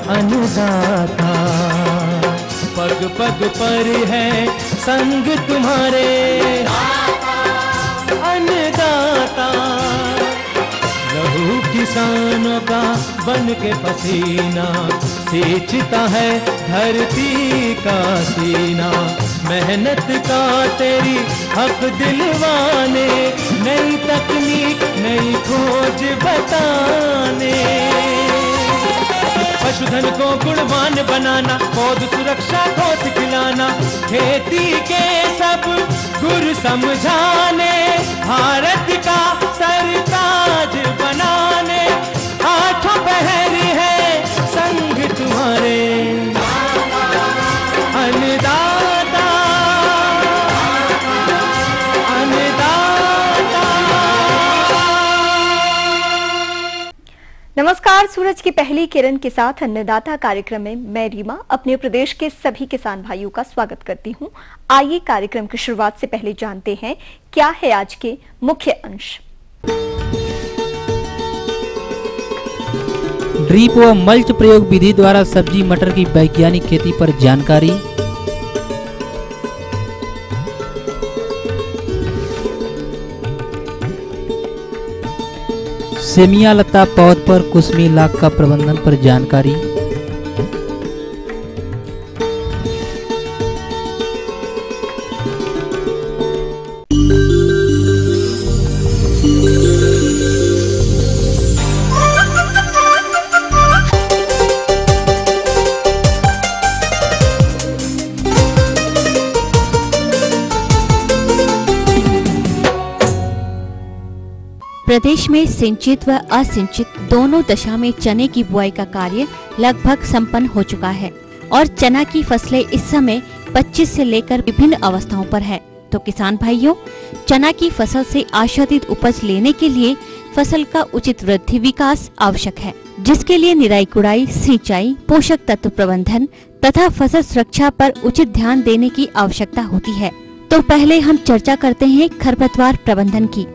अन्नदाता। पग पग पर है संग तुम्हारे अन्नदाता। लहू किसानों का बन के पसीना सींचता है धरती का सीना। मेहनत का तेरी हक दिलवाने, नई तकनीक नई खोज बताने। पशुधन को गुणवान बनाना, पौध सुरक्षा को सिखलाना, खेती के सब गुर समझाने, भारत का सरताज बनाने। आठों पहर है संग तुम्हारे अन्नदाता अन्नदाता। नमस्कार, सूरज की पहली किरण के साथ अन्नदाता कार्यक्रम में मैं रीमा अपने प्रदेश के सभी किसान भाइयों का स्वागत करती हूं। आइए कार्यक्रम की शुरुआत से पहले जानते हैं क्या है आज के मुख्य अंश। ड्रिप व मल्च प्रयोग विधि द्वारा सब्जी मटर की वैज्ञानिक खेती पर जानकारी। सेमिया लता पौध पर कुसमी लाख का प्रबंधन पर जानकारी। प्रदेश में सिंचित व असिंचित दोनों दशा में चने की बुआई का कार्य लगभग संपन्न हो चुका है और चना की फसलें इस समय 25 से लेकर विभिन्न अवस्थाओं पर है। तो किसान भाइयों, चना की फसल से आशातीत उपज लेने के लिए फसल का उचित वृद्धि विकास आवश्यक है, जिसके लिए निराई गुड़ाई, सिंचाई, पोषक तत्व प्रबंधन तथा फसल सुरक्षा पर उचित ध्यान देने की आवश्यकता होती है। तो पहले हम चर्चा करते हैं खरपतवार प्रबंधन की,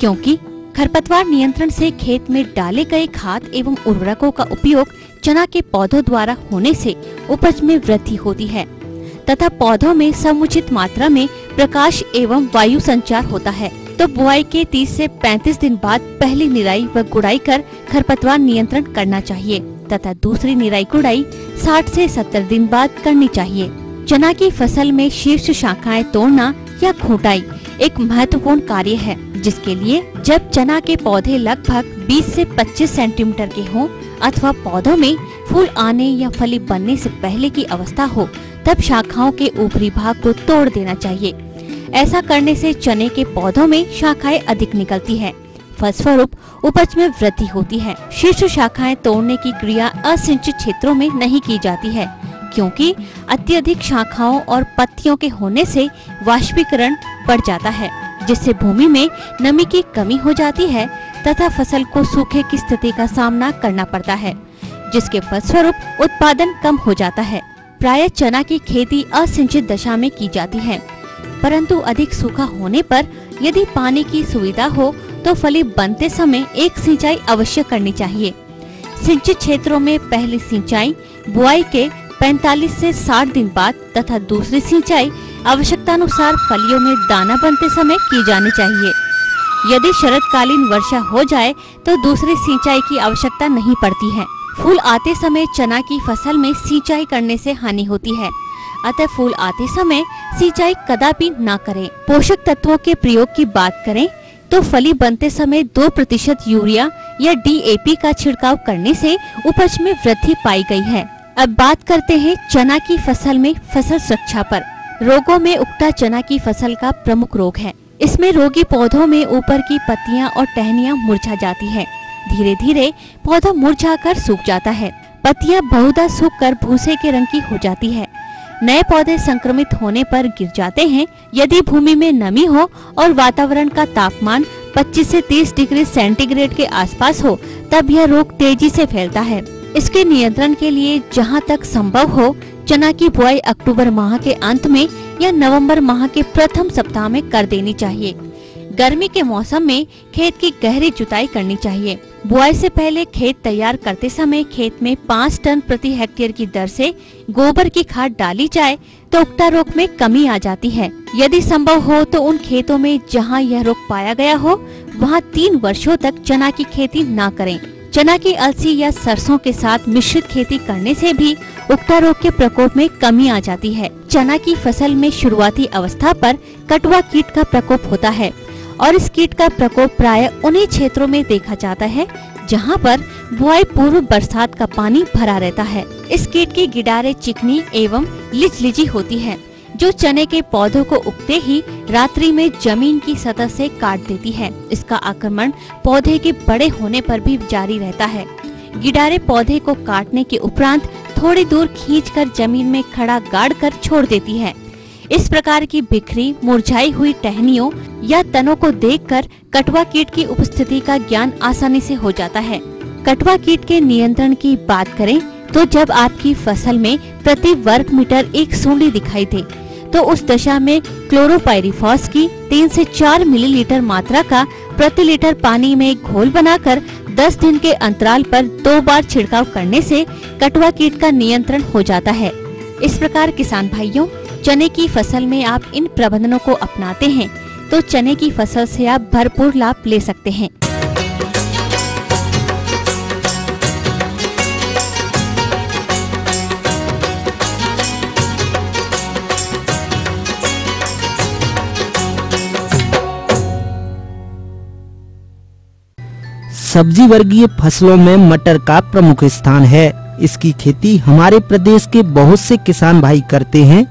क्योंकि खरपतवार नियंत्रण से खेत में डाले गए खाद एवं उर्वरकों का उपयोग चना के पौधों द्वारा होने से उपज में वृद्धि होती है तथा पौधों में समुचित मात्रा में प्रकाश एवं वायु संचार होता है। तो बुआई के 30 से 35 दिन बाद पहली निराई व गुड़ाई कर खरपतवार नियंत्रण करना चाहिए तथा दूसरी निराई गुड़ाई 60 से 70 दिन बाद करनी चाहिए। चना की फसल में शीर्ष शाखाएं तोड़ना या खूंटाई एक महत्वपूर्ण कार्य है, जिसके लिए जब चना के पौधे लगभग 20 से 25 सेंटीमीटर के हों अथवा पौधों में फूल आने या फली बनने से पहले की अवस्था हो, तब शाखाओं के ऊपरी भाग को तोड़ देना चाहिए। ऐसा करने से चने के पौधों में शाखाएं अधिक निकलती है, फलस्वरूप उपज में वृद्धि होती है। शीर्ष शाखाएं तोड़ने की क्रिया असिंचित क्षेत्रों में नहीं की जाती है, क्योंकि अत्यधिक शाखाओं और पत्तियों के होने से वाष्पीकरण बढ़ जाता है, जिससे भूमि में नमी की कमी हो जाती है तथा फसल को सूखे की स्थिति का सामना करना पड़ता है, जिसके फलस्वरूप उत्पादन कम हो जाता है। प्रायः चना की खेती असिंचित दशा में की जाती है, परंतु अधिक सूखा होने पर यदि पानी की सुविधा हो तो फली बनते समय एक सिंचाई अवश्य करनी चाहिए। सिंचित क्षेत्रों में पहली सिंचाई बुआई के 45 से 60 दिन बाद तथा दूसरी सिंचाई आवश्यकतानुसार फलियों में दाना बनते समय की जानी चाहिए। यदि शरतकालीन वर्षा हो जाए तो दूसरी सिंचाई की आवश्यकता नहीं पड़ती है। फूल आते समय चना की फसल में सिंचाई करने से हानि होती है, अतः फूल आते समय सिंचाई कदापि न करें। पोषक तत्वों के प्रयोग की बात करें तो फली बनते समय 2% यूरिया या DAP का छिड़काव करने से उपज में वृद्धि पाई गई है। अब बात करते हैं चना की फसल में फसल सुरक्षा पर। रोगों में उगता चना की फसल का प्रमुख रोग है। इसमें रोगी पौधों में ऊपर की पत्तियां और टहनियां मुरझा जाती है। धीरे धीरे पौधा मुरझाकर सूख जाता है। पत्तियां बहुधा सूखकर भूसे के रंग की हो जाती है। नए पौधे संक्रमित होने पर गिर जाते हैं। यदि भूमि में नमी हो और वातावरण का तापमान 25 से 30 डिग्री सेंटीग्रेड के आसपास हो, तब यह रोग तेजी से फैलता है। इसके नियंत्रण के लिए जहां तक संभव हो चना की बुआई अक्टूबर माह के अंत में या नवंबर माह के प्रथम सप्ताह में कर देनी चाहिए। गर्मी के मौसम में खेत की गहरी जुताई करनी चाहिए। बुआई से पहले खेत तैयार करते समय खेत में 5 टन प्रति हेक्टेयर की दर से गोबर की खाद डाली जाए तो उक्ता रोग में कमी आ जाती है। यदि संभव हो तो उन खेतों में जहां यह रोग पाया गया हो वहां 3 वर्षों तक चना की खेती न करें। चना की अलसी या सरसों के साथ मिश्रित खेती करने से भी उक्ता रोग के प्रकोप में कमी आ जाती है। चना की फसल में शुरुआती अवस्था पर कटवा कीट का प्रकोप होता है और इस कीट का प्रकोप प्रायः उन्हीं क्षेत्रों में देखा जाता है जहां पर बुआई पूर्व बरसात का पानी भरा रहता है। इस कीट की गिडारे चिकनी एवं लिचलिची होती है जो चने के पौधों को उगते ही रात्रि में जमीन की सतह से काट देती है। इसका आक्रमण पौधे के बड़े होने पर भी जारी रहता है। गिडारे पौधे को काटने के उपरांत थोड़ी दूर खींचकर जमीन में खड़ा गाड़ कर छोड़ देती है। इस प्रकार की बिखरी मुरझाई हुई टहनियों या तनों को देखकर कटवा कीट की उपस्थिति का ज्ञान आसानी से हो जाता है। कटवा कीट के नियंत्रण की बात करें तो जब आपकी फसल में प्रति वर्ग मीटर एक सूंडी दिखाई दे तो उस दशा में क्लोरोपाइरीफॉस की 3 से 4 मिलीलीटर मात्रा का प्रति लीटर पानी में घोल बनाकर 10 दिन के अंतराल पर 2 बार छिड़काव करने से कटवा कीट का नियंत्रण हो जाता है। इस प्रकार किसान भाइयों, चने की फसल में आप इन प्रबंधनों को अपनाते हैं तो चने की फसल से आप भरपूर लाभ ले सकते हैं। सब्जी वर्गीय फसलों में मटर का प्रमुख स्थान है। इसकी खेती हमारे प्रदेश के बहुत से किसान भाई करते हैं,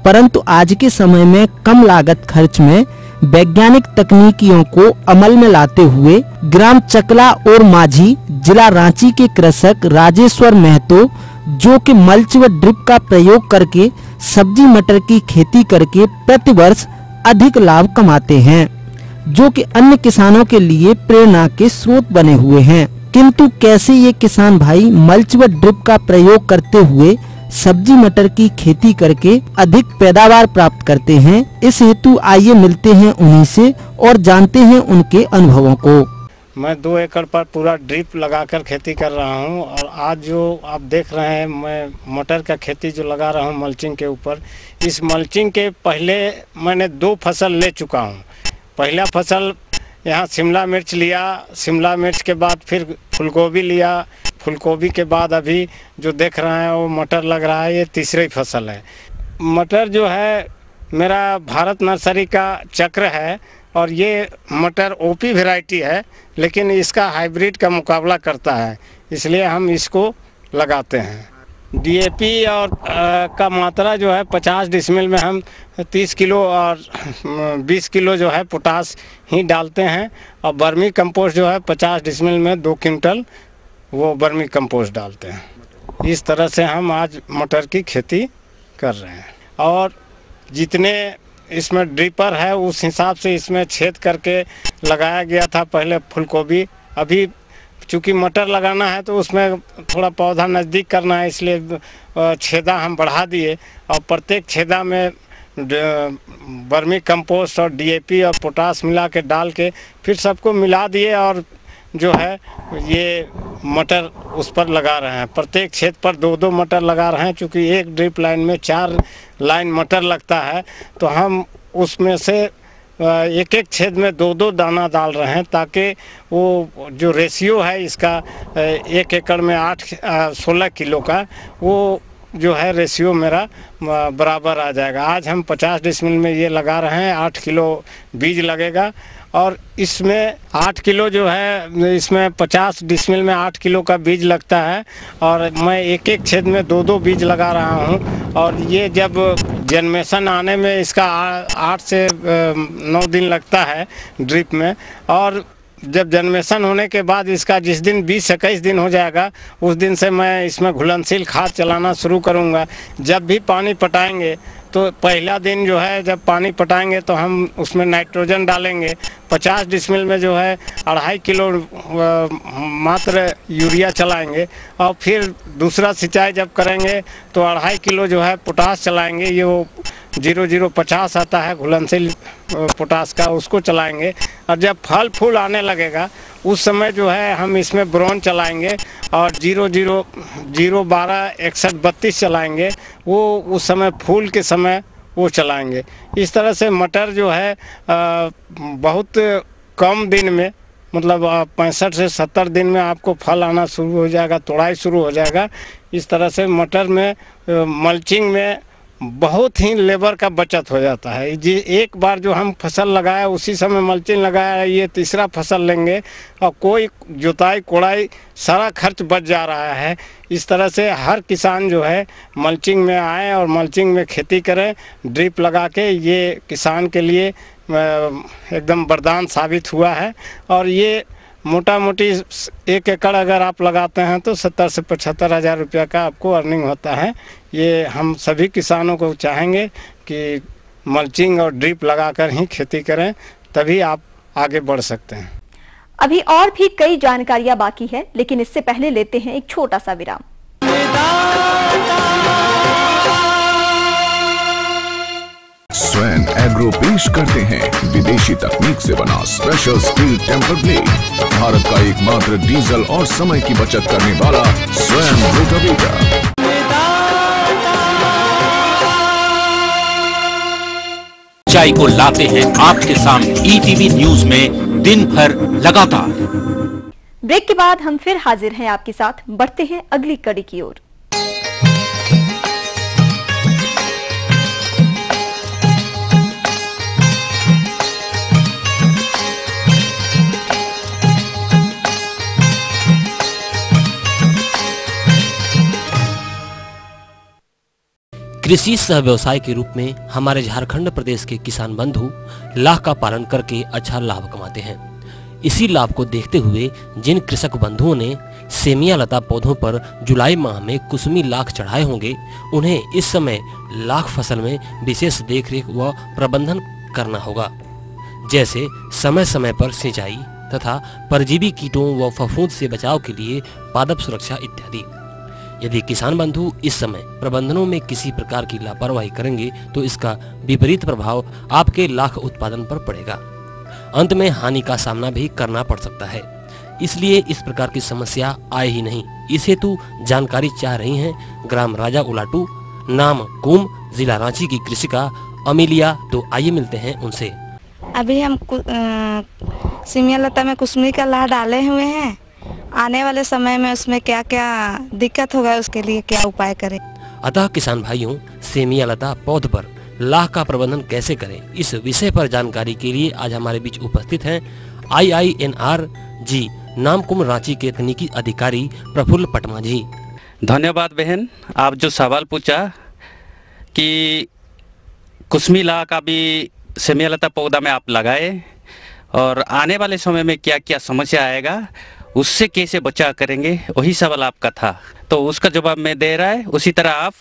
परंतु आज के समय में कम लागत खर्च में वैज्ञानिक तकनीकियों को अमल में लाते हुए ग्राम चकला और माझी जिला रांची के कृषक राजेश्वर महतो, जो कि मल्च व ड्रिप का प्रयोग करके सब्जी मटर की खेती करके प्रतिवर्ष अधिक लाभ कमाते हैं, जो कि अन्य किसानों के लिए प्रेरणा के स्रोत बने हुए हैं। किंतु कैसे ये किसान भाई मल्च व ड्रिप का प्रयोग करते हुए सब्जी मटर की खेती करके अधिक पैदावार प्राप्त करते हैं, इस हेतु आइए मिलते हैं उन्हीं से और जानते हैं उनके अनुभवों को। मैं 2 एकड़ पर पूरा ड्रिप लगाकर खेती कर रहा हूं और आज जो आप देख रहे हैं मैं मटर का खेती जो लगा रहा हूं मल्चिंग के ऊपर। इस मल्चिंग के पहले मैंने 2 फसल ले चुका हूं। पहला फसल यहाँ शिमला मिर्च लिया, शिमला मिर्च के बाद फिर फूलगोभी लिया, फूलगोभी के बाद अभी जो देख रहे हैं वो मटर लग रहा है। ये तीसरी फसल है। मटर जो है मेरा भारत नर्सरी का चक्र है और ये मटर ओपी वैरायटी है, लेकिन इसका हाइब्रिड का मुकाबला करता है, इसलिए हम इसको लगाते हैं। डीएपी और का मात्रा जो है 50 डिसमिल में हम 30 किलो और 20 किलो जो है पोटास ही डालते हैं और बर्मी कंपोस्ट जो है 50 डिसमिल में 2 क्विंटल वो बर्मी कंपोस्ट डालते हैं। इस तरह से हम आज मटर की खेती कर रहे हैं और जितने इसमें ड्रिपर है उस हिसाब से इसमें छेद करके लगाया गया था पहले फूलगोभी। अभी चूँकि मटर लगाना है तो उसमें थोड़ा पौधा नज़दीक करना है, इसलिए छेदा हम बढ़ा दिए और प्रत्येक छेदा में बर्मी कंपोस्ट और डीएपी और पोटास मिला के डाल के फिर सबको मिला दिए और जो है ये मटर उस पर लगा रहे हैं। प्रत्येक छेद पर 2-2 मटर लगा रहे हैं। चूँकि एक ड्रिप लाइन में 4 लाइन मटर लगता है तो हम उसमें से एक एक छेद में 2-2 दाना डाल रहे हैं, ताकि वो जो रेशियो है इसका 1 एकड़ में 16 किलो का वो जो है रेशियो मेरा बराबर आ जाएगा। आज हम 50 डिसमिल में ये लगा रहे हैं, 8 किलो बीज लगेगा और इसमें 8 किलो जो है, इसमें 50 डिसमिल में 8 किलो का बीज लगता है और मैं एक एक छेद में 2-2 बीज लगा रहा हूँ। और ये जब जन्मेशन आने में इसका 8 से 9 दिन लगता है ड्रिप में, और जब जन्मेशन होने के बाद इसका जिस दिन 20 से 21 दिन हो जाएगा उस दिन से मैं इसमें घुलनशील खाद चलाना शुरू करूँगा। जब भी पानी पटाएंगे तो पहला दिन जो है जब पानी पटाएंगे तो हम उसमें नाइट्रोजन डालेंगे। 50 डिसमिल में जो है 2.5 किलो मात्र यूरिया चलाएंगे और फिर दूसरा सिंचाई जब करेंगे तो 2.5 किलो जो है पोटास चलाएंगे। ये वो 0050 आता है घुलनशील पोटास का, उसको चलाएंगे। और जब फल फूल आने लगेगा उस समय जो है हम इसमें ब्रोन चलाएंगे और 0000126132 चलाएंगे, वो उस समय फूल के समय वो चलाएंगे। इस तरह से मटर जो है बहुत कम दिन में, मतलब 65 से 70 दिन में आपको फल आना शुरू हो जाएगा, तोड़ाई शुरू हो जाएगा। इस तरह से मटर में मल्चिंग में बहुत ही लेबर का बचत हो जाता है। जी एक बार जो हम फसल लगाया उसी समय मल्चिंग लगाया, ये तीसरा फसल लेंगे और कोई जुताई कोड़ाई सारा खर्च बच जा रहा है। इस तरह से हर किसान जो है मल्चिंग में आए और मल्चिंग में खेती करें ड्रिप लगा के। ये किसान के लिए एकदम वरदान साबित हुआ है। और ये मोटा मोटी 1 एकड़ अगर आप लगाते हैं तो 70 से 75 हज़ार रुपया का आपको अर्निंग होता है। ये हम सभी किसानों को चाहेंगे कि मल्चिंग और ड्रिप लगाकर ही खेती करें, तभी आप आगे बढ़ सकते हैं। अभी और भी कई जानकारियां बाकी है, लेकिन इससे पहले लेते हैं एक छोटा सा विराम। स्वयं एग्रो पेश करते हैं विदेशी तकनीक से बना special steel temper blade, Bharat का एकमात्र डीजल और समय की बचत करने वाला स्वयं रोटावेटर। सच्चाई को लाते हैं आपके सामने ईटीवी न्यूज में दिन भर लगातार। ब्रेक के बाद हम फिर हाजिर हैं आपके साथ। बढ़ते हैं अगली कड़ी की ओर। कृषि सह व्यवसाय के रूप में हमारे झारखंड प्रदेश के किसान बंधु लाख का पालन करके अच्छा लाभ कमाते हैं। इसी लाभ को देखते हुए जिन कृषक बंधुओं ने सेमिया लता पौधों पर जुलाई माह में कुसुमी लाख चढ़ाए होंगे, उन्हें इस समय लाख फसल में विशेष देखरेख व प्रबंधन करना होगा, जैसे समय समय पर सिंचाई तथा परजीवी कीटों व फफूंद से बचाव के लिए पादप सुरक्षा इत्यादि। यदि किसान बंधु इस समय प्रबंधनों में किसी प्रकार की लापरवाही करेंगे तो इसका विपरीत प्रभाव आपके लाख उत्पादन पर पड़ेगा। अंत में हानि का सामना भी करना पड़ सकता है। इसलिए इस प्रकार की समस्या आए ही नहीं, इस हेतु जानकारी चाह रही हैं ग्राम राजा उलाटू, नाम कुम, जिला रांची की कृषिका अमीलिया। तो आइए मिलते हैं उनसे। अभी हम सेमिया लता में कुसुमी का लाह डाले हुए हैं। आने वाले समय में उसमें क्या क्या दिक्कत होगा, उसके लिए क्या उपाय करें। अतः किसान भाइयों, सेमिया लता पौध पर लाह का प्रबंधन कैसे करें, इस विषय पर जानकारी के लिए आज हमारे बीच उपस्थित हैं IINR-G नामकुम रांची के तकनीकी अधिकारी प्रफुल्ल पटमा जी। धन्यवाद बहन, आप जो सवाल पूछा कि कुसुमी लाह का भी सेमिया लता पौधा में आप लगाए और आने वाले समय में क्या क्या समस्या आएगा, उससे कैसे बचाव करेंगे, वही सवाल आपका था। तो उसका जवाब मैं दे रहा है, उसी तरह आप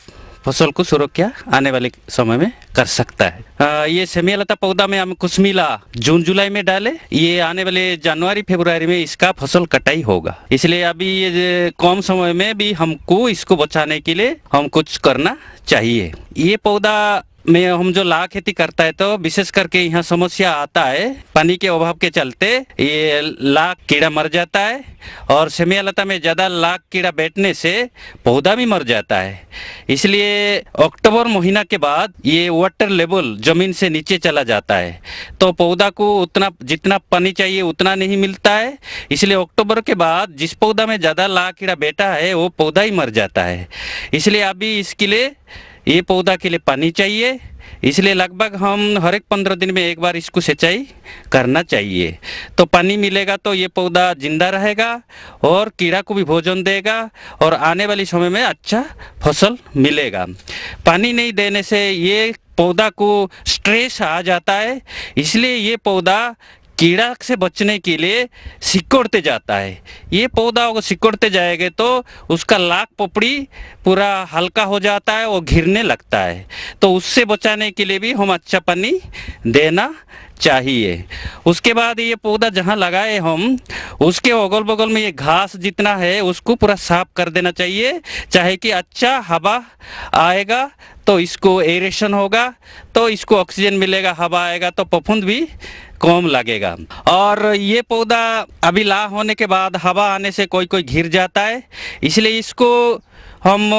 फसल को सुरक्षा आने वाले समय में कर सकता है। ये सेमिया लता पौधा में हम कुसुमी लाह जून जुलाई में डाले, ये आने वाले जनवरी फरवरी में इसका फसल कटाई होगा। इसलिए अभी ये कम समय में भी हमको इसको बचाने के लिए हम कुछ करना चाहिए। ये पौधा में हम जो लाख खेती करता है तो विशेष करके यहाँ समस्या आता है, पानी के अभाव के चलते ये लाख कीड़ा मर जाता है और सेमिया लता में ज़्यादा लाख कीड़ा बैठने से पौधा भी मर जाता है। इसलिए अक्टूबर महीना के बाद ये वाटर लेवल जमीन से नीचे चला जाता है, तो पौधा को उतना जितना पानी चाहिए उतना नहीं मिलता है। इसलिए अक्टूबर के बाद जिस पौधा में ज़्यादा लाख कीड़ा बैठा है वो पौधा ही मर जाता है। इसलिए अभी इसके लिए ये पौधा के लिए पानी चाहिए, इसलिए लगभग हम हर एक 15 दिन में एक बार इसको सिंचाई करना चाहिए। तो पानी मिलेगा तो ये पौधा जिंदा रहेगा और कीड़ा को भी भोजन देगा और आने वाले समय में अच्छा फसल मिलेगा। पानी नहीं देने से ये पौधा को स्ट्रेस आ जाता है, इसलिए ये पौधा कीड़ा से बचने के लिए सिकुड़ते जाता है। ये पौधा अगर सिकुड़ते जाएगा तो उसका लाख पपड़ी पूरा हल्का हो जाता है और घिरने लगता है। तो उससे बचाने के लिए भी हम अच्छा पानी देना चाहिए। उसके बाद ये पौधा जहाँ लगाए हम उसके अगल बगल में ये घास जितना है उसको पूरा साफ कर देना चाहिए, चाहे कि अच्छा हवा आएगा तो इसको एरेशन होगा, तो इसको ऑक्सीजन मिलेगा, हवा आएगा तो फफूंद भी कम लगेगा। और ये पौधा अभी ला होने के बाद हवा आने से कोई कोई घिर जाता है, इसलिए इसको हम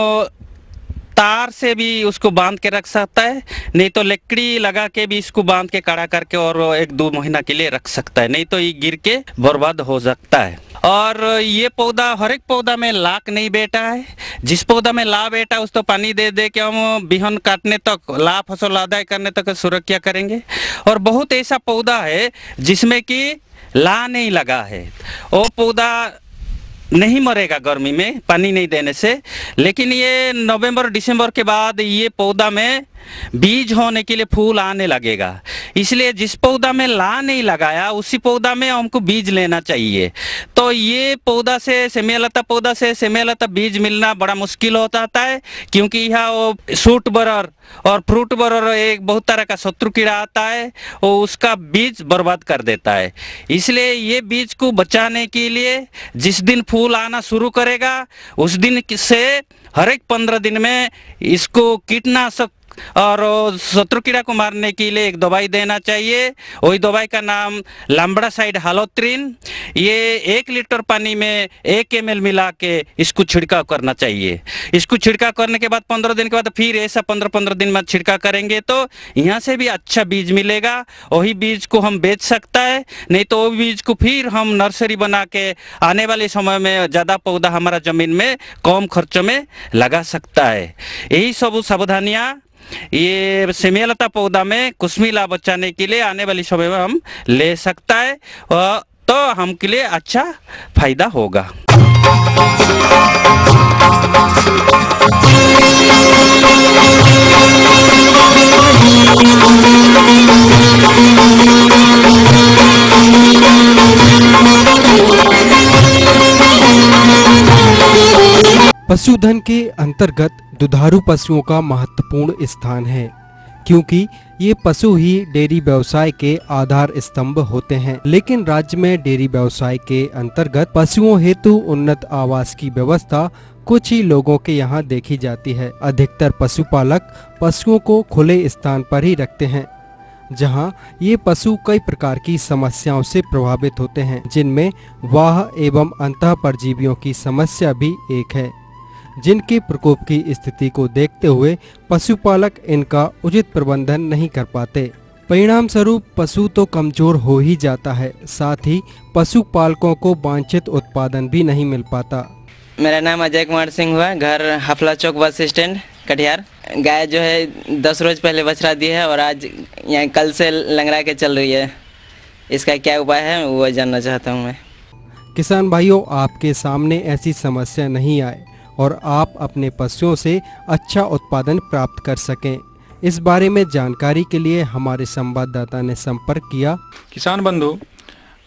तार से भी उसको बांध के रख सकता है, नहीं तो लकड़ी लगा के भी इसको बांध के कड़ा करके और 1-2 महीना के लिए रख सकता है, नहीं तो ये गिर के बर्बाद हो सकता है। और ये पौधा हर एक पौधा में लाक नहीं बैठा है, जिस पौधा में ला बैठा उस तो पानी दे दे के हम बिहन काटने तक ला फसल आदाय करने तक सुरक्षा करेंगे। और बहुत ऐसा पौधा है जिसमें कि ला नहीं लगा है, वो पौधा नहीं मरेगा गर्मी में पानी नहीं देने से, लेकिन ये नवंबर दिसंबर के बाद ये पौधा में बीज होने के लिए फूल आने लगेगा। इसलिए जिस पौधा में ला नहीं लगाया उसी पौधा में हमको बीज लेना चाहिए। तो ये पौधा से सेमियालता पौधा से सेमियालता बीज मिलना बड़ा मुश्किल होता है, क्योंकि यहाँ वो सूट बरर और फ्रूट बरर एक बहुत तरह का शत्रु कीड़ा आता है, वो उसका बीज बर्बाद कर देता है। इसलिए ये बीज को बचाने के लिए जिस दिन फूल आना शुरू करेगा उस दिन से हर एक 15 दिन में इसको कीटनाशक और शत्रु कीड़ा को मारने के लिए एक दवाई देना चाहिए। वही दवाई का नाम लैम्बडासाइड हालोत्रिन। ये 1 लीटर पानी में 1 ml मिला के इसको छिड़काव करना चाहिए। इसको छिड़काव करने के बाद 15 दिन के बाद फिर ऐसा 15-15 दिन में छिड़काव करेंगे तो यहाँ से भी अच्छा बीज मिलेगा। वही बीज को हम बेच सकता है, नहीं तो वो बीज को फिर हम नर्सरी बना के आने वाले समय में ज़्यादा पौधा हमारा ज़मीन में कम खर्च में लगा सकता है। यही सब सावधानियाँ ये सेमियालता पौधा में कुसमी ला बचाने के लिए आने वाली समय में हम ले सकता है, तो हमके लिए अच्छा फायदा होगा। पशुधन के अंतर्गत दुधारू पशुओं का महत्वपूर्ण स्थान है, क्योंकि ये पशु ही डेयरी व्यवसाय के आधार स्तंभ होते हैं। लेकिन राज्य में डेयरी व्यवसाय के अंतर्गत पशुओं हेतु उन्नत आवास की व्यवस्था कुछ ही लोगों के यहाँ देखी जाती है। अधिकतर पशुपालक पशुओं को खुले स्थान पर ही रखते हैं, जहाँ ये पशु कई प्रकार की समस्याओं से प्रभावित होते हैं, जिनमें वाह एवं अंतः परजीवियों की समस्या भी एक है, जिनके प्रकोप की स्थिति को देखते हुए पशुपालक इनका उचित प्रबंधन नहीं कर पाते। परिणाम स्वरूप पशु तो कमजोर हो ही जाता है, साथ ही पशुपालकों को वांछित उत्पादन भी नहीं मिल पाता। मेरा नाम अजय कुमार सिंह हुआ, घर हफला चौक बस स्टैंड कटिहार। गाय जो है 10 रोज पहले बछड़ा दी है और आज यहाँ कल से लंगड़ा के चल रही है। इसका क्या उपाय है वो जानना चाहता हूँ मैं। किसान भाइयों, आपके सामने ऐसी समस्या नहीं आए और आप अपने पशुओं से अच्छा उत्पादन प्राप्त कर सकें, इस बारे में जानकारी के लिए हमारे संवाददाता ने संपर्क किया। किसान बंधु,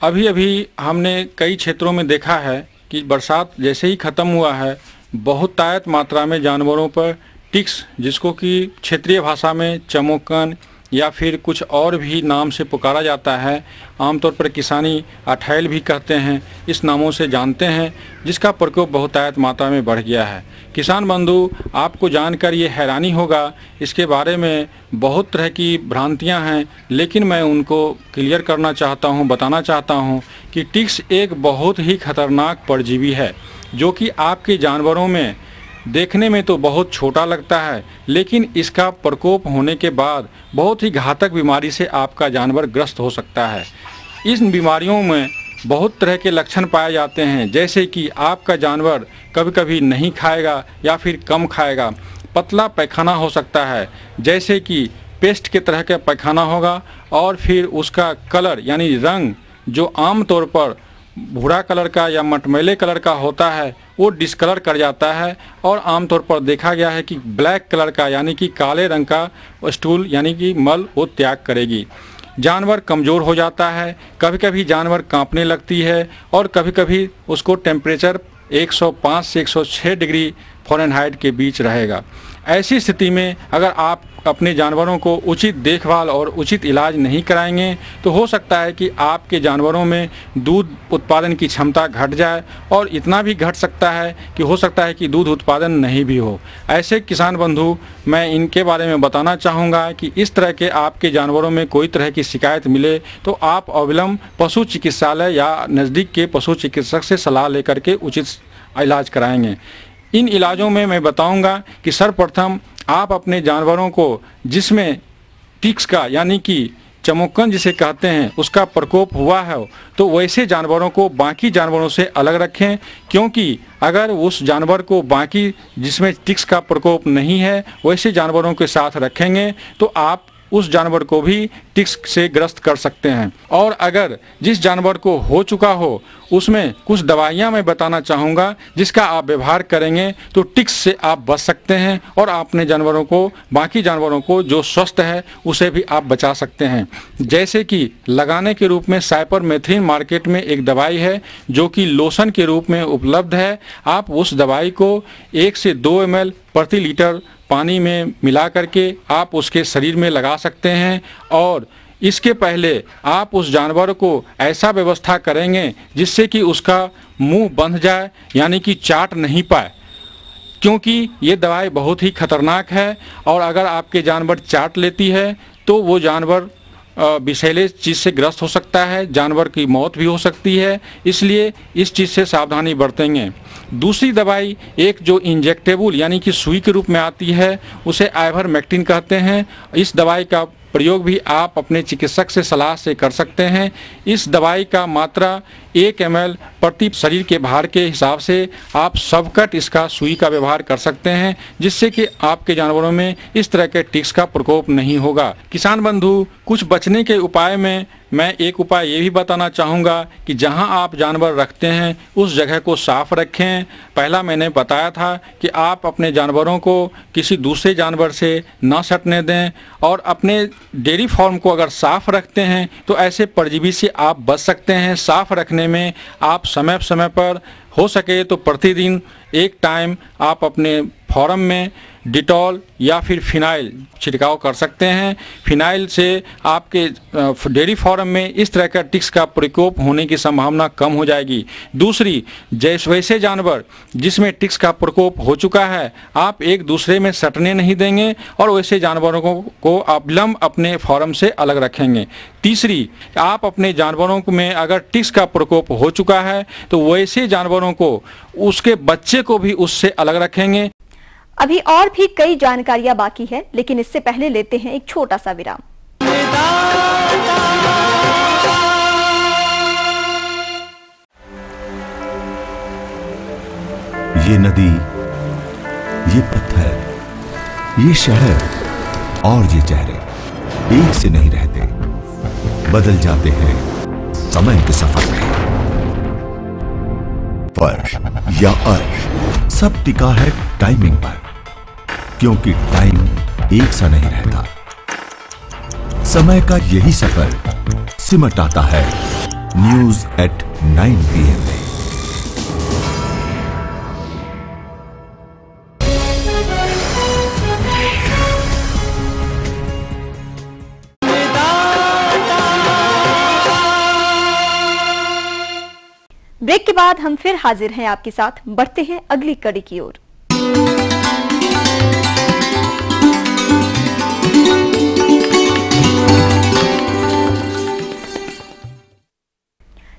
अभी अभी हमने कई क्षेत्रों में देखा है कि बरसात जैसे ही ख़त्म हुआ है, बहुतायत मात्रा में जानवरों पर टिक्स, जिसको कि क्षेत्रीय भाषा में चमोकन या फिर कुछ और भी नाम से पुकारा जाता है, आमतौर पर किसानी अठैल भी कहते हैं, इस नामों से जानते हैं, जिसका प्रकोप बहुतायत मात्रा में बढ़ गया है। किसान बंधु, आपको जानकर ये हैरानी होगा, इसके बारे में बहुत तरह की भ्रांतियां हैं, लेकिन मैं उनको क्लियर करना चाहता हूं, बताना चाहता हूं कि टिक्स एक बहुत ही खतरनाक परजीवी है, जो कि आपके जानवरों में देखने में तो बहुत छोटा लगता है, लेकिन इसका प्रकोप होने के बाद बहुत ही घातक बीमारी से आपका जानवर ग्रस्त हो सकता है। इन बीमारियों में बहुत तरह के लक्षण पाए जाते हैं, जैसे कि आपका जानवर कभी कभी नहीं खाएगा या फिर कम खाएगा, पतला पैखाना हो सकता है, जैसे कि पेस्ट के तरह का पैखाना होगा, और फिर उसका कलर यानी रंग जो आमतौर पर भूरा कलर का या मटमैले कलर का होता है वो डिस्कलर कर जाता है, और आमतौर पर देखा गया है कि ब्लैक कलर का यानी कि काले रंग का स्टूल यानी कि मल वो त्याग करेगी। जानवर कमज़ोर हो जाता है, कभी कभी जानवर कांपने लगती है, और कभी कभी उसको टेम्परेचर 105 से 106 डिग्री फ़ारेनहाइट के बीच रहेगा। ऐसी स्थिति में अगर आप अपने जानवरों को उचित देखभाल और उचित इलाज नहीं कराएंगे तो हो सकता है कि आपके जानवरों में दूध उत्पादन की क्षमता घट जाए, और इतना भी घट सकता है कि हो सकता है कि दूध उत्पादन नहीं भी हो। ऐसे किसान बंधु, मैं इनके बारे में बताना चाहूँगा कि इस तरह के आपके जानवरों में कोई तरह की शिकायत मिले तो आप अविलंब पशु चिकित्सालय या नज़दीक के पशु चिकित्सक से सलाह लेकर के उचित इलाज कराएंगे। इन इलाजों में मैं बताऊंगा कि सर्वप्रथम आप अपने जानवरों को जिसमें टिक्स का यानी कि चमोक्कन जिसे कहते हैं उसका प्रकोप हुआ है तो वैसे जानवरों को बाकी जानवरों से अलग रखें, क्योंकि अगर उस जानवर को बाकी जिसमें टिक्स का प्रकोप नहीं है वैसे जानवरों के साथ रखेंगे तो आप उस जानवर को भी टिक्स से ग्रस्त कर सकते हैं। और अगर जिस जानवर को हो चुका हो उसमें कुछ दवाइयां मैं बताना चाहूँगा जिसका आप व्यवहार करेंगे तो टिक्स से आप बच सकते हैं और अपने जानवरों को, बाकी जानवरों को जो स्वस्थ है उसे भी आप बचा सकते हैं। जैसे कि लगाने के रूप में साइपरमेथ्रिन मार्केट में एक दवाई है जो कि लोशन के रूप में उपलब्ध है। आप उस दवाई को 1 से 2 ml प्रति लीटर पानी में मिला करके आप उसके शरीर में लगा सकते हैं, और इसके पहले आप उस जानवर को ऐसा व्यवस्था करेंगे जिससे कि उसका मुंह बंध जाए, यानी कि चाट नहीं पाए, क्योंकि ये दवाई बहुत ही खतरनाक है और अगर आपके जानवर चाट लेती है तो वो जानवर विषैले चीज़ से ग्रस्त हो सकता है, जानवर की मौत भी हो सकती है। इसलिए इस चीज़ से सावधानी बरतेंगे। दूसरी दवाई एक जो इंजेक्टेबल यानी कि सुई के रूप में आती है उसे आइवरमेक्टिन कहते हैं। इस दवाई का प्रयोग भी आप अपने चिकित्सक से सलाह से कर सकते हैं। इस दवाई का मात्रा 1 ml प्रति शरीर के भार के हिसाब से आप सबकट इसका सुई का व्यवहार कर सकते हैं, जिससे कि आपके जानवरों में इस तरह के टिक्स का प्रकोप नहीं होगा। किसान बंधु, कुछ बचने के उपाय में मैं एक उपाय ये भी बताना चाहूँगा कि जहाँ आप जानवर रखते हैं उस जगह को साफ रखें। पहला मैंने बताया था कि आप अपने जानवरों को किसी दूसरे जानवर से न सटने दें, और अपने डेयरी फार्म को अगर साफ रखते हैं तो ऐसे परजीवी से आप बच सकते हैं। साफ रखने में आप समय समय पर हो सके तो प्रतिदिन एक टाइम आप अपने फार्म में डिटॉल या फिर फिनाइल छिड़काव कर सकते हैं। फिनाइल से आपके डेयरी फार्म में इस तरह का टिक्स का प्रकोप होने की संभावना कम हो जाएगी। दूसरी, जैसे वैसे जानवर जिसमें टिक्स का प्रकोप हो चुका है आप एक दूसरे में सटने नहीं देंगे और वैसे जानवरों को अविलंब अपने फार्म से अलग रखेंगे। तीसरी, आप अपने जानवरों में अगर टिक्स का प्रकोप हो चुका है तो वैसे जानवरों को, उसके बच्चे को भी उससे अलग रखेंगे। अभी और भी कई जानकारियां बाकी है, लेकिन इससे पहले लेते हैं एक छोटा सा विराम। ये नदी, ये पत्थर, ये शहर और ये चेहरे एक से नहीं रहते, बदल जाते हैं समय के सफर में। फर्श या अर्श सब टिका है टाइमिंग पर, क्योंकि टाइम एक सा नहीं रहता। समय का यही सफर सिमट आता है न्यूज एट 9 PM में। ब्रेक के बाद हम फिर हाजिर हैं आपके साथ। बढ़ते हैं अगली कड़ी की ओर।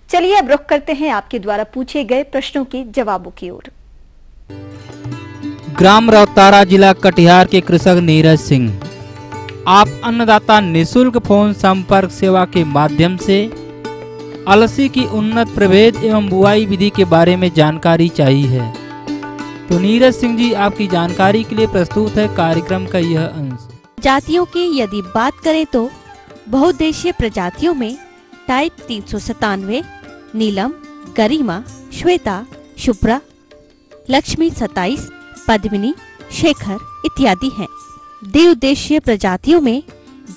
चलिए अब रुख करते हैं आपके द्वारा पूछे गए प्रश्नों के जवाबों की ओर। ग्राम रौतारा, जिला कटिहार के कृषक नीरज सिंह, आप अन्नदाता निशुल्क फोन संपर्क सेवा के माध्यम से अलसी की उन्नत प्रभेद एवं बुआई विधि के बारे में जानकारी चाहिए है। तो नीरज सिंह जी, आपकी जानकारी के लिए प्रस्तुत है कार्यक्रम का यह अंश। जातियों की यदि बात करें तो बहुउद्देशीय प्रजातियों में टाइप 397, नीलम, गरिमा, श्वेता, शुभ्रा, लक्ष्मी 27, पद्मिनी, शेखर इत्यादि हैं। द्विउद्देशीय प्रजातियों में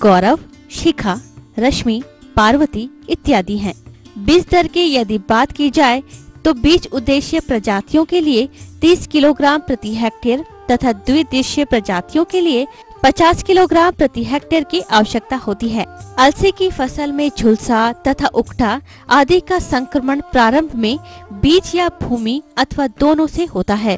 गौरव, शिखा, रश्मि, पार्वती इत्यादि हैं। बीज दर की यदि बात की जाए तो बीज उद्देश्य प्रजातियों के लिए 30 किलोग्राम प्रति हेक्टेयर तथा द्विउद्देश्य प्रजातियों के लिए 50 किलोग्राम प्रति हेक्टेयर की आवश्यकता होती है। अलसी की फसल में झुलसा तथा उकठा आदि का संक्रमण प्रारंभ में बीज या भूमि अथवा दोनों से होता है,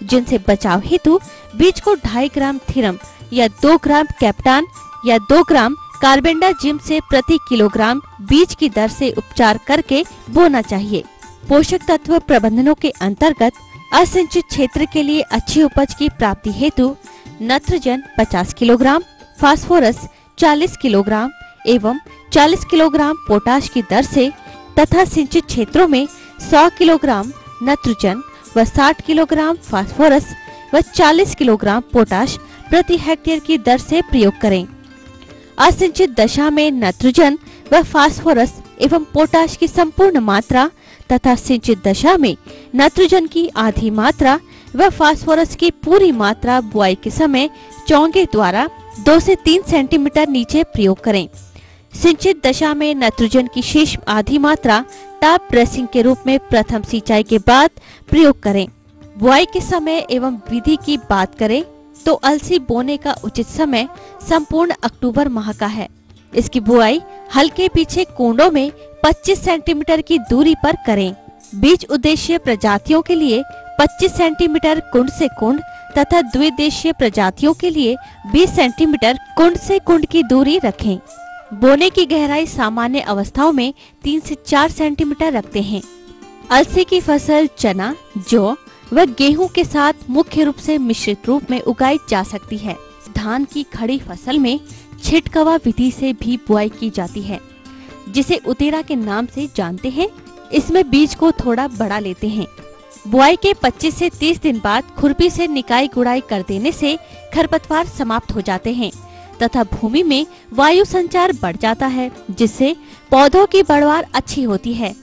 जिनसे बचाव हेतु बीज को 2.5 ग्राम थीरम या 2 ग्राम कैप्टान या 2 ग्राम कार्बेंडाजिम से प्रति किलोग्राम बीज की दर से उपचार करके बोना चाहिए। पोषक तत्व प्रबंधनों के अंतर्गत असिंचित क्षेत्र के लिए अच्छी उपज की प्राप्ति हेतु नाइट्रोजन 50 किलोग्राम, फास्फोरस 40 किलोग्राम एवं 40 किलोग्राम पोटाश की दर से तथा सिंचित क्षेत्रों में 100 किलोग्राम नाइट्रोजन व 60 किलोग्राम फास्फोरस व 40 किलोग्राम पोटाश प्रति हेक्टेयर की दर से प्रयोग करें। असिंचित दशा में नाइट्रोजन व फास्फोरस एवं पोटाश की संपूर्ण मात्रा तथा सिंचित दशा में नाइट्रोजन की आधी मात्रा व फास्फोरस की पूरी मात्रा बुआई के समय चोंगे द्वारा 2 से 3 सेंटीमीटर नीचे प्रयोग करें। सिंचित दशा में नाइट्रोजन की शेष आधी मात्रा टॉप ड्रेसिंग के रूप में प्रथम सिंचाई के बाद प्रयोग करें। बुआई के समय एवं विधि की बात करें तो अलसी बोने का उचित समय संपूर्ण अक्टूबर माह का है। इसकी बुआई हल्के पीछे कुंडों में 25 सेंटीमीटर की दूरी पर करें। बीज उद्देश्य प्रजातियों के लिए 25 सेंटीमीटर कुंड से कुंड तथा द्विउद्देश्य प्रजातियों के लिए 20 सेंटीमीटर कुंड से कुंड की दूरी रखें। बोने की गहराई सामान्य अवस्थाओं में 3 से 4 सेंटीमीटर रखते हैं। अलसी की फसल चना, जौ व गेहूं के साथ मुख्य रूप से मिश्रित रूप में उगाई जा सकती है। धान की खड़ी फसल में छिटकवा विधि से भी बुआई की जाती है, जिसे उतेरा के नाम से जानते हैं। इसमें बीज को थोड़ा बड़ा लेते हैं। बुआई के 25 से 30 दिन बाद खुरपी से निकाई गुड़ाई कर देने से खरपतवार समाप्त हो जाते हैं तथा भूमि में वायु संचार बढ़ जाता है, जिससे पौधों की बढ़वार अच्छी होती है।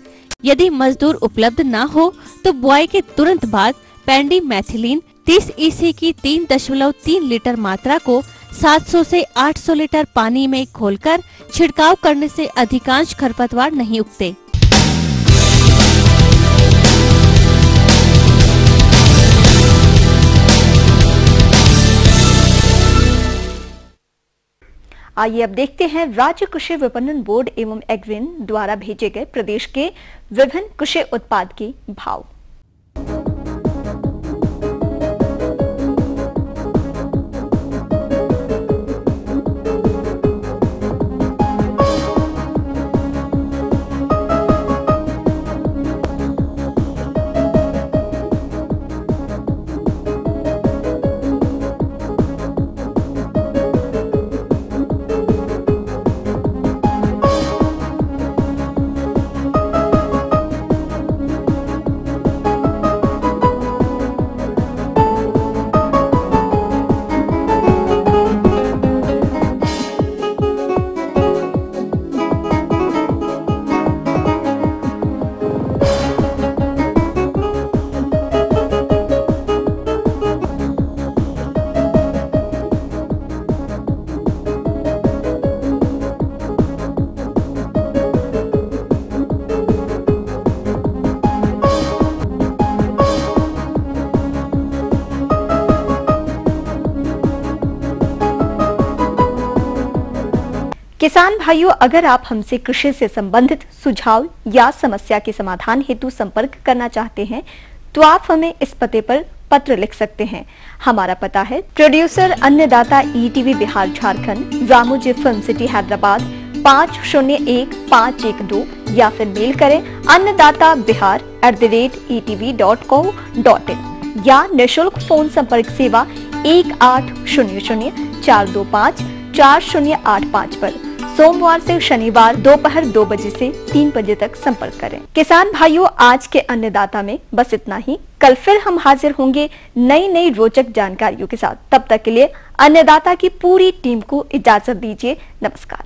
यदि मजदूर उपलब्ध न हो तो बुआई के तुरंत बाद पेंडीमेथिलीन 30 EC की 3.3 लीटर मात्रा को 700 से 800 लीटर पानी में घोलकर छिड़काव करने से अधिकांश खरपतवार नहीं उगते। आइए अब देखते हैं राज्य कृषि विपणन बोर्ड एवं एग्रीन द्वारा भेजे गए प्रदेश के विभिन्न कृषि उत्पाद के भाव। किसान भाइयों, अगर आप हमसे कृषि से संबंधित सुझाव या समस्या के समाधान हेतु संपर्क करना चाहते हैं तो आप हमें इस पते पर पत्र लिख सकते हैं। हमारा पता है प्रोड्यूसर अन्नदाता ETV Bihar Jharkhand, Ramoji film city Hyderabad 501512 या फिर मेल करें annadatabihar@etv.co.in या निःशुल्क फोन संपर्क सेवा 1800-425-4085 पर सोमवार से शनिवार दोपहर 2 बजे से 3 बजे तक संपर्क करें। किसान भाइयों, आज के अन्नदाता में बस इतना ही। कल फिर हम हाजिर होंगे नई रोचक जानकारियों के साथ। तब तक के लिए अन्नदाता की पूरी टीम को इजाजत दीजिए। नमस्कार।